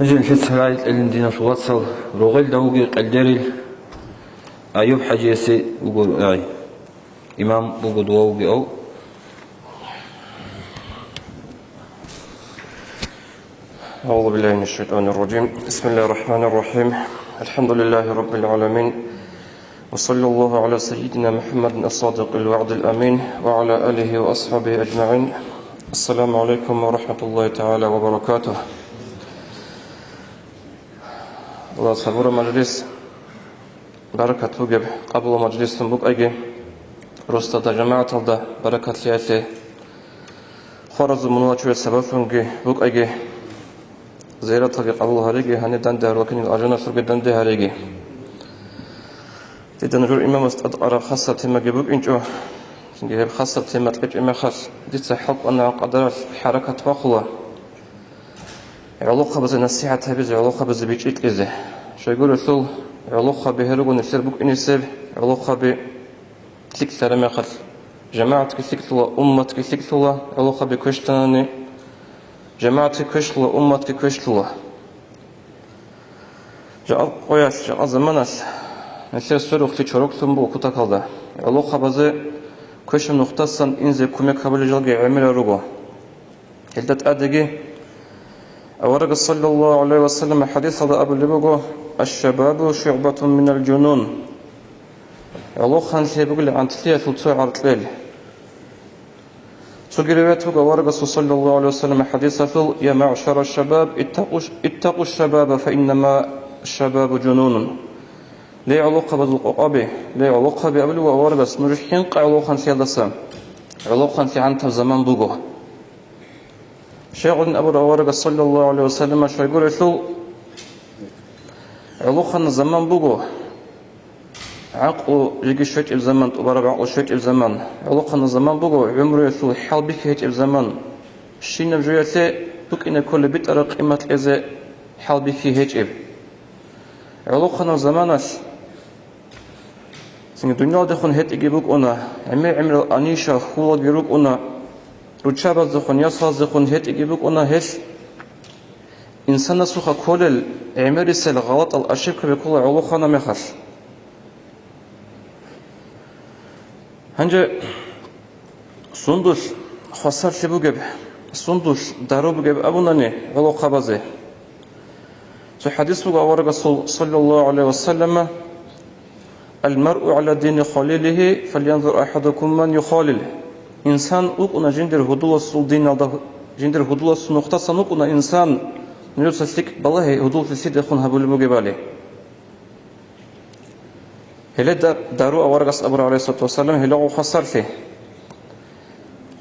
نجي السلايد اللي دينا في واتساب روغل دوغي قدري أيوب حجيسي بقول أي إمام بقول ووغي أو أعوذ بالله من الشيطان الرجيم. بسم الله الرحمن الرحيم. الحمد لله رب العالمين، وصلى الله على سيدنا محمد الصادق الوعد الأمين وعلى آله وأصحابه أجمعين. السلام عليكم ورحمة الله تعالى وبركاته. الله صبر مجلس بركة وجب قبل مجلس بوك أجي رستا جماعة الله بركة ليالي خرز منواجه السبب بوك أجي زيارة قبل هاريجي هني دندر وكن الأجنة سرق دندر هاريجي تدنجور إمام استدار خاصة تما جبوك إنجو جيب خاصة تما تبج إما خاص دي تحق أن قدرات حركة وخلا علاقة بز نصيحة بز علاقة بز بيجيت إزه شو يقول رسول علاقة بهرب ونسير بوك إنسيب علاقة ب تلك سلام خاص جماعة كسيك الله أمة كسيك الله علاقة بكشتاني جماعة كشتله أمة كشتله جاء قياس جاء زمانس نسير سرق في شروق ثم وكتا كذا علاقة بز كشم نقطة إنزل كم قبل جلجة عمل رجوع هلدت أدقي أورق صلى الله عليه وسلم حديث هذا أبو لبجو الشباب شعبة من الجنون علاقة هنسي بقول عن تلية ثلث عرض سجلت وورق صلى الله عليه وسلم حديث فل يا معشر الشباب اتقوا الشباب فإنما الشباب جنون لا علاقة بالقرابة لا علاقة بأبل وورق نرحين علاقة سيادسة علاقة في عن زمان بوجو شيخ أبو ورق صلى الله عليه وسلم شو يقول فل علاقة زمان بوجو عقل يجي شوية الزمان وبرا عقل شوية الزمان علاقة الزمان بقى عمره يسوي حال بك هيك الزمان شيء نبجيته بك إن كل بيت أرق قيمة إذا حال بك هيك علاقة الزمانش سين الدنيا دخون هيك يجيبوك أنا عمر أنيشة خلا يجيبوك أنا رجال دخون يسال دخون هيك يجيبوك أنا هيك إنسان سوخ كل عمر يسال غلط الأشياء كبيكل علاقة نمخش هنجا سندوش خسر شبوجب سندوش داروبجب أبوناني ولو قبضه في حديث بقى صلى الله عليه وسلم المرء على دين خليله فلينظر أحدكم من يخالل إنسان أقنا جندر هدول الدين جندر هدول النقطة سنقنا إنسان نيوسلك بالله هدول في السيد يخون هبول مجباله هلا دارو أورجس أبو عليه الصلاة والسلام هلا وخسر فيه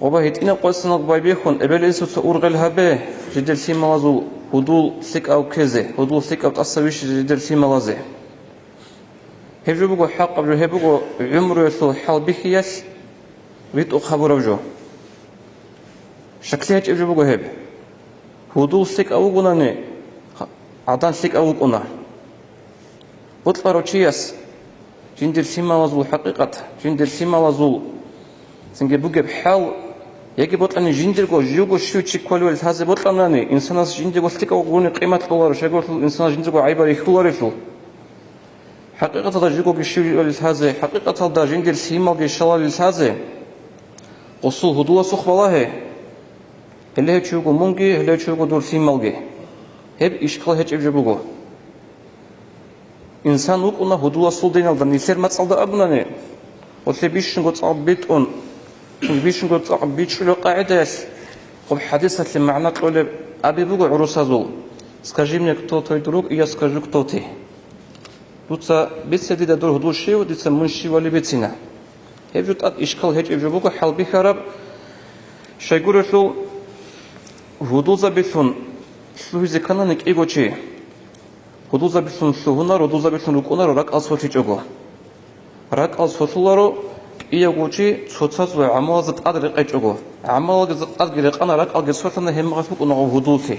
وبهيت إن قصنا قبيبيخون إبليس تأورغل هبه جدل في ملازو هدول ثق أو كذا هدول ثق أو تصويش جدل في ملازه هجوبه حق قبل هجوبه عمره يسوع حال بخياس بيت أخبره وجو شكلها هجوبه هب هدول ثق أو قنانه عدان ثق أو قنا بطلع روتشياس جندر سيما وزول حقيقة جندر سيما وزول سنجي بوجب حال يجي بطلعني جندر جو جوجو شو تشي كولو الهذا بطلعني إنسان جندر جو ستيك أو غوني قيمة دولار شجور إنسان جندر جو عيبة يخلو رفلو حقيقة هذا جوجو شو الهذا حقيقة هذا جندر سيما جو شلال الهذا قصو هدوء سخ بالله اللي هي شو جو مونجي اللي هي شو جو دور سيما جو هب إشكال هج إبجبوجو إنسان وقنا هدوء صلدين على النسير ما تصل أبنانه وتلي بيشن قط عبيت بيشن قط عبيت شو القاعدة قب حديثة المعنى تقول أبي بقى عروس هذول سكاجيمني كتوتي دروك إيا سكاجو كتوتي دوتsa بيتسدي دور هدوء شيء وديتsa منشي ولي بيتسنا هيجوت إشكال هيج إبجبوك حال بخرب شيء له هدوء زبيفون شو هذي كنانك إيجوشي هدوء زبيفون سهونا هدوء زبيفون ركونا رك أصوتي جوجو رك أصوتلارو إيجوشي صوتص وعمازة أدرك أجوجو عمازة أدرك أنا رك أجسوتنا هم غفوك ونعو هدوءي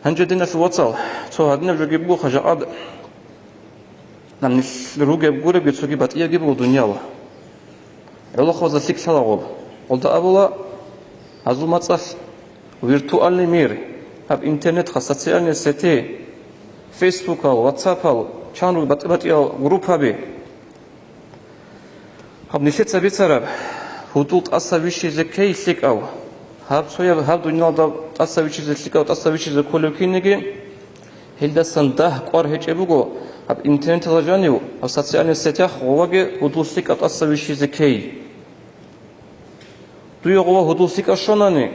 هنجدنا في واتساب تو هدنا بجيبو خجعاد نمني روجي بقولي بيتسوقي بات إيجيبو الدنيا الله خوزا سيك سلاغوب قلت أبولا هزو متصف виртуальный мир, об интернет, социальные сети, Facebook, WhatsApp, чанул батиал группаби. Об нисет сабицараб, худут асавиши зекей сикау. Об соя об дуниалда асавиши зекау, асавиши зеколюкинеги. Хилдасан дах кор хечебуго. Об интернет лажанию, об социальных сетях, оваге худут сикау асавиши зекей. Туйогова худут сикау шонани.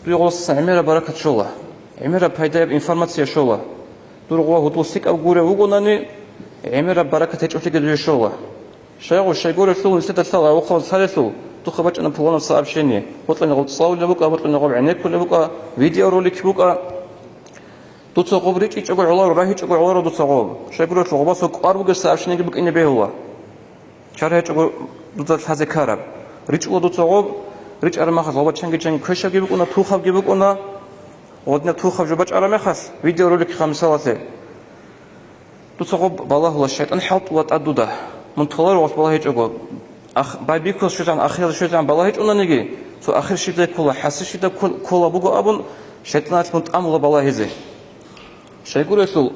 Туйогос амера баракат шола. Амера пайдаяб информация шола. Туйогова худут сикау гуре угонани. Амера баракат хечофиге шола. شيء يقول شو نسيت الثلاثة أو خمس ثلاثة تخبط أنا بلون صعب شيني بطلنا نقول تصاول لبوكا بطلنا نقول عينك كل بوكا فيديو روليك بوكا تتصقب ريتش يقول على راهي يقول على رد تصقب شيء يقول شو بس قارب قصة صعب شيني بك إني به هو شرح يقول ضد هذا كارب ريتش ودو تصقب ريتش أنا ما خلاص وبعد شنقي شنقي كشة جيبك أنا توخب جيبك أنا ودنا توخب جبت أنا ما خلاص فيديو روليك خمسة ثلاثة تتصقب بالله الله الشيطان حط وتأدده من طلار وقت بالله يجوا بايبيكوس شجعان آخر شجعان بالله يجوا نيجي سو آخر شيء كله حس شيء كله بقى أبون شيطانات متأمل بالله هذي شيء يقول يسول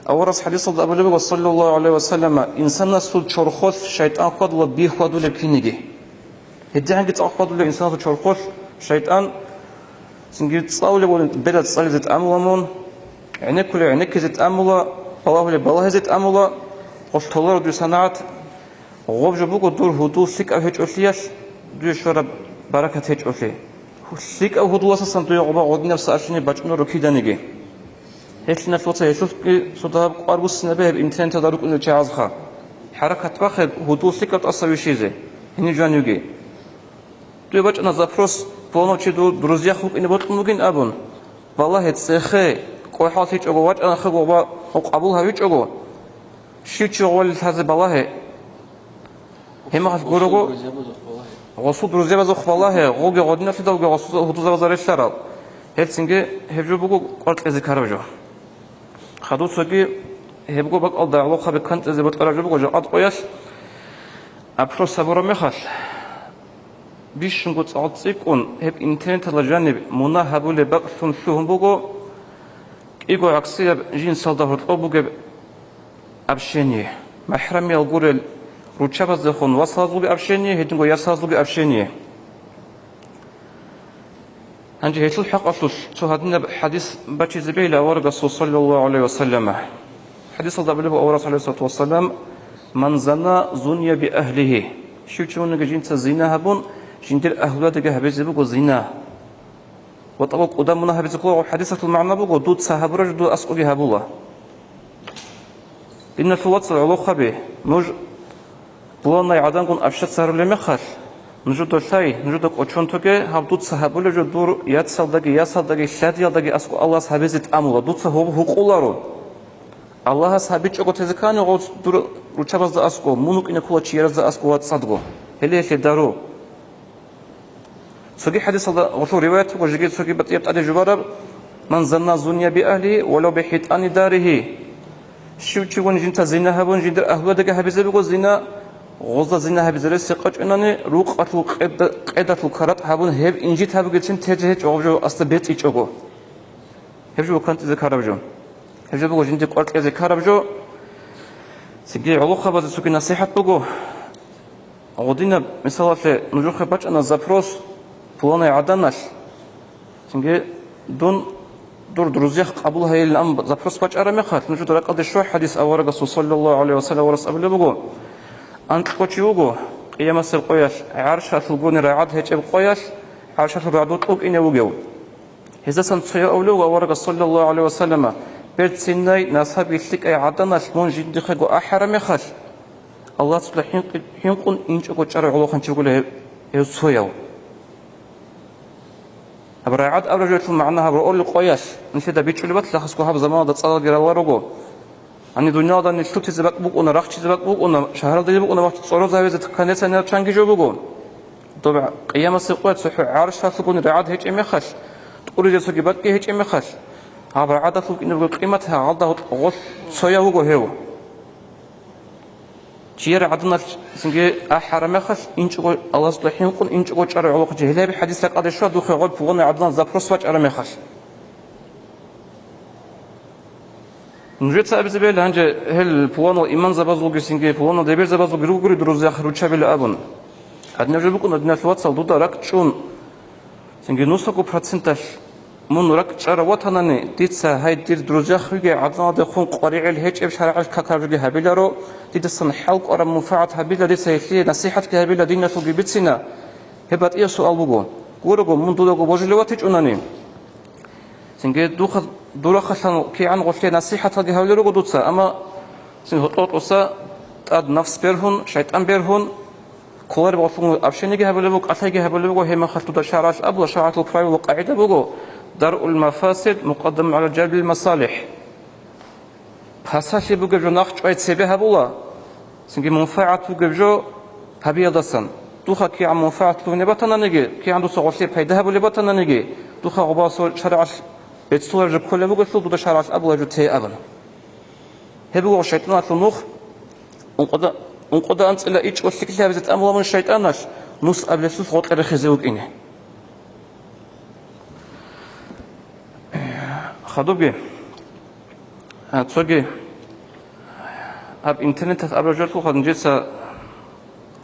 أورث حديث النبي صلى الله عليه وسلم إنسان نسول شرخوس شيطان قد لبيه قد لبكينيجي هدي عنك تأخذ له إنسان شرخوس شيطان سنجي تصاول يقول بلد تصاول تتأملون عينك كله عينك تتأمل بالله هذي تتأمل قصتلار دو صنعت غوب جبوكو دور هدو سيك أو هيج أسلياش دو شورا بركة هيج أسلي سيك أو هدو أساسا دو يغبا غودي نفس أشني بجنو ركي دانيجي هيش نفسه يشوف صداب قاربو السنبه بإمتحان تدارك إنه جعازخا حركة باخد هدو سيك أو تأصوي شيزي هني جانيوجي دو بجنا زفروس بونو چي دو دروزيا خوب إنه بطنوگين أبون والله تسيخي كوي حال هيج أغو واج أنا خبو با قبولها هيج أغو شيء يقول هذا بالله هم هذا قرقو غصود روزي بزخ بالله غوجي غدنا في دوجي غصود هدوز بزار الشراب هالسنجة هبجو بقول قلت إذا كاربجو خدوت سجى هبجو بق الله علاقة بكنت إذا بتقرأ بقول جاءت قياس أبشر صبر مخش بيش نقول تعطيكون هب إنترنت الجانب مناهب لبق ثنثهم بقول إيجو عكسية جين صدهر أبوجي общение. Махрами алгурел ручабаз захон васазлуги общение, хединго ясазлуги общение. Анжи хетлу хак аслус. Цо хадина хадис бачи забейла аварга саллаллаху алейхи ва саллама. Хадис алдабилу аварга саллаллаху ва саллам ман зана зунья би ахлихи. Шучунга жинца зина хабун, жиндир ахладага хабезбуго зина. وطبق قدامنا هبزقوا حديثة المعنى بقول دود سهبرج دود أسقي هبولا إن في وقت العلاقة به نج بلون يعدان كون أبشت سهر لمخش نجود الشيء نجود أشون تجي هبدود سهبولا جو دور يتصدق شادي يدق أسق الله سهبزت أملا دود سهو حقولارو الله سهبيج أقول تذكرني أقول دور رشابز أسقو منوك إن كل شيء رز أسقو وتصدقه هلي يدارو سوغي حديث الله غفور رواية وجيت سوغي بتيبت على جوارب من زنا زنيا بأهله ولو بحيطان داره شو تشون جنتا زنا هبون جندر أهله دقة هبزة بقول زنا غزة زنا هبزة لسقط إنني روق أتلو قدة الكرات هبون هب إنجيت هبقى تين تجهج أوجو أصل بيت إيجو هبجو كنت ذكر بجو هبجو بقول جندك قرط ذكر بجو سجى علاقة بس سوغي نصيحة بقول عودينا مثلا في نجوخ بتش أنا زبروس فلان عدناش سنجي دون دور دروزيخ قبول هاي الأم زبروس بتش أرمي خات نجود رقد شو حديث أورق صلى الله عليه وسلم ورس قبل بقول أنت قتشي وقو قيام السلقياش عرشة الجون رعاد هيج القياش عرشة الرعدوت أوك إنه وجو هذا سنتشي أولو أورق صلى الله عليه وسلم بيت سناي نصاب يسلك أي عدناش من جد خجو أحرمي خاش الله سبحانه ينقل إنش أقول شرع الله خنشي يقول يسويو أبرعاد أبرجت معناها بقول قياس نشيد بيتش اللي بتلخص كوها زمان ده تصادق جرا ورقو أني دنيا ده نشوف تزبط بوك ونا رخش تزبط بوك ونا شهر ده بوك ونا وقت صورة زاوية كنيسة نير تشانجي جو بوكون طبعا قيام السقوط صح عارش هسقون رعاد هيك إمخش تقول جالس كبات كي هيك إمخش أبرعاد أسوق إنه قيمتها عالده غش صيا وجو هيو جير عدنا سنجي أحرم خش إنشوا الله سبحانه يقول إنشوا شرع الله جهلا بحديث لك هذا شو دخل غد فوقنا عدنا زبروس وش أرم خش نجد سأب زبيل هنج هل فوانو إيمان زبازو جسنجي فوانو دبير زبازو جروجري دروز آخر وشابل أبون عدنا جبكون عدنا ثوات صل دودا رك شون سنجي نصكو برسنتاش من رك شر وطنني تيتسا هاي دير دروز آخر جي عدنا دخون قريع الهج إبش شرع الككار جي هبيلارو تيتسن حلق أرم منفعة هبيلا دي سيفلي نصيحة كهبيلا دينا سوجي بتسنا هبات إيه سؤال بقول قولوا من دودو بوجلواتج أناني سنجي دورا خشان كي عن غفلة نصيحة تلقي هؤلاء قدوتها أما سنهطوط وسا تاد نفس بيرهن شيطان بيرهن كولار بغفلون أبشينيجي هؤلاء بق أتايجي هؤلاء بق هما خلطوا شعراش أبو شعرات الفراي وقاعدة بقو درء المفاسد مقدم على جلب المصالح حساسي بقى جو ناخد شوية سبيه بولا سنجي منفعة بقى جو هبي دسن دوخا كي عن منفعة لو نبتنا نجي كي عنده صغفلة بيدها بولي بتنا نجي دوخا غباصو شرعش بتصور جو كل بقى ثلث ده شرعش أبو جو تي أبن هبوا الشيطان تنوخ انقضى أنت إلا إيش وثيك لها بزت أمر من الشيطانش نص قبل سوس غط إلى خزوج إنه خدوجي هتسوجي أب إنترنت أبرجت لوخا نجلس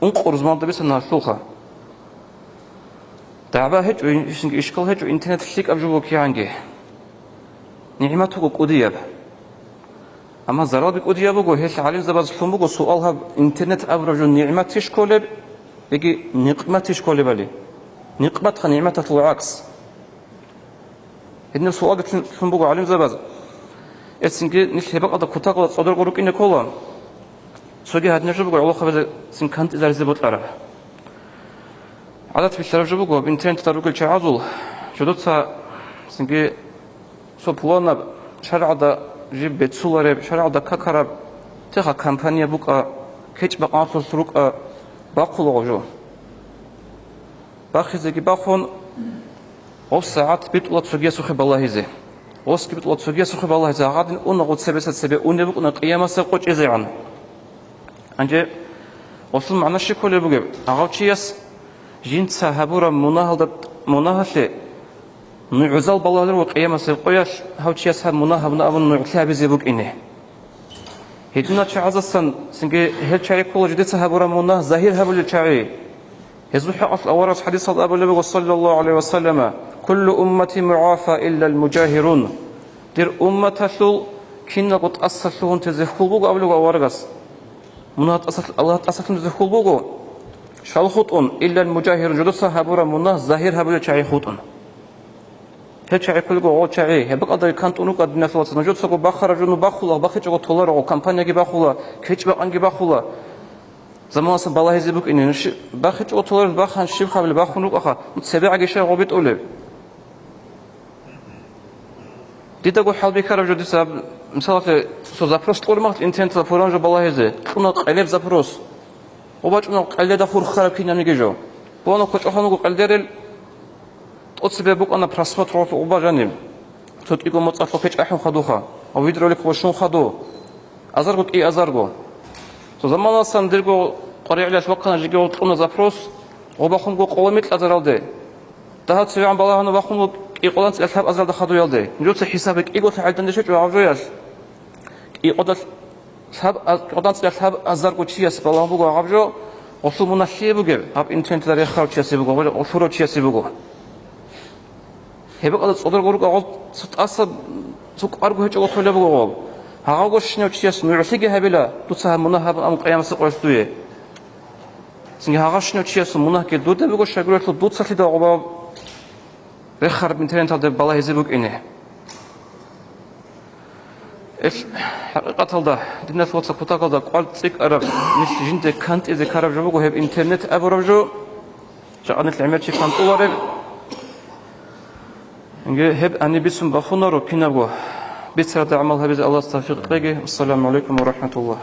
انقر زمان ده بس الناس لوخا تعبا هج إشكال هج إنترنت شيك أبجو كي عنجي نعمته قدياب أما زراد قدياب وجو هيش عليه زباز فموجو سؤالها إنترنت أبرجو نعمة تشكولب يجي نقمة تشكولب عليه نقمة نعمة العكس إن سؤال فموجو عليه زباز السنجي نشهبك هذا كتاق صدر قروك إنه كلام سوجي هاد نجرب على خبز سنكنت إذا زبط عرب عادة في الشرف جبوجو بنتين تترك الشعازول جدودها سنجي سوبلانا شرع دا جيب بتسولر شرع دا ككرب تها كامبانيا بوكا كيش بقى سلوك باقول وجو باخذ باخون أو ساعات بيطلع سوجي سخ بالله هزه وسك بيطلع سوجي سخ بالله هزه عادن أنغود سبب ونبوك نقيامة سقوط إزعان أنجي وصل معنا الشكل يبغى أغاوتشيس جنس هبورا مناهلة نعزل بالله لو قيامة سقياش هاوتشيس هب مناهلة أبن نعتلها بزيبوك إنه هدنا شعزسن سنجي هل شعري كل جديد هبورا مناه ظاهر هبول الشعري يزوح أصل أورث حديث أبو النبي صلى الله عليه وسلم كل أمتي معافى إلا المجاهرون دير أمة شل كنا قد أصلهم تزخول بوق أبلغ أورغس منات أصل الله أصلهم تزخول بوق شال خطون إلا المجاهر جلسة هبورا مناه ظاهر هبول الشعري خطون هل شعري كل جو شعري هبق أدري كانت أنوك أدنى ثلاثة نجد سكو بخر جنو بخلا بخير جو طلر أو كامبانيا جي بخلا كيش بقى أنجي بخلا زمان أصلا بالله يزيبك إني نش بخير جو طلر بخان شيب خبل بخنوك أخا متسبع عجيشة غبيت أولب ديدا جو حال بكرة جو ديسا مثلا سو زابروس طول ما إنترنت زابوران جو بالله يزي كنا قلب زابروس وباج أنا قلد أخور خراب كنا نيجي وانا كنت أخانو قلدرل أتصبح بوك أنا برسمة روف وباجانيم تطيقو متصفو كيش أحن خدوخا أو فيدروليك وشون خدو أزارغو كي أزارغو تو زمان أصلا ديرغو قريع ليش وقنا جيجو تقونا زابروس وباخونغو قواميت الأزرال دي دهات سوي عن بالله أنا باخونغو كي قولانت الأسحاب أزرال دخدو يالدي نجوت حسابك إيقو تعالدن ديشوش وعوجوياش كي قولانت الأسحاب أزارغو تشياس بالله بوغو عوجو وصل مناشيه بوغو هاب إنترنت داري خاو تشياسي بوغو وصورو تشياسي بوغو هبق أدت صدر قرق أقول ستأصب سوق أرجو هيك أقول خليه بقول هاقول شنو تشيس نعسيجي هبلا تسها منها أم قيام سقوس دويه سنجي هاقول شنو تشيس منها كدود بقول شغله تدود سلسلة دعوة بخر بنتين تاد بالله يزيبك إنه إيش حقيقة هذا دينا ثوات سقطة هذا قال تيك أرب نش جنت كانت إذا كرب جبوه هب إنترنت أبرب جو جاءنت العمل شيء كانت أولارب هب أني بسم بخونر وكنابو بيتسرد عمل هبز الله استغفر قيجي والسلام عليكم ورحمة الله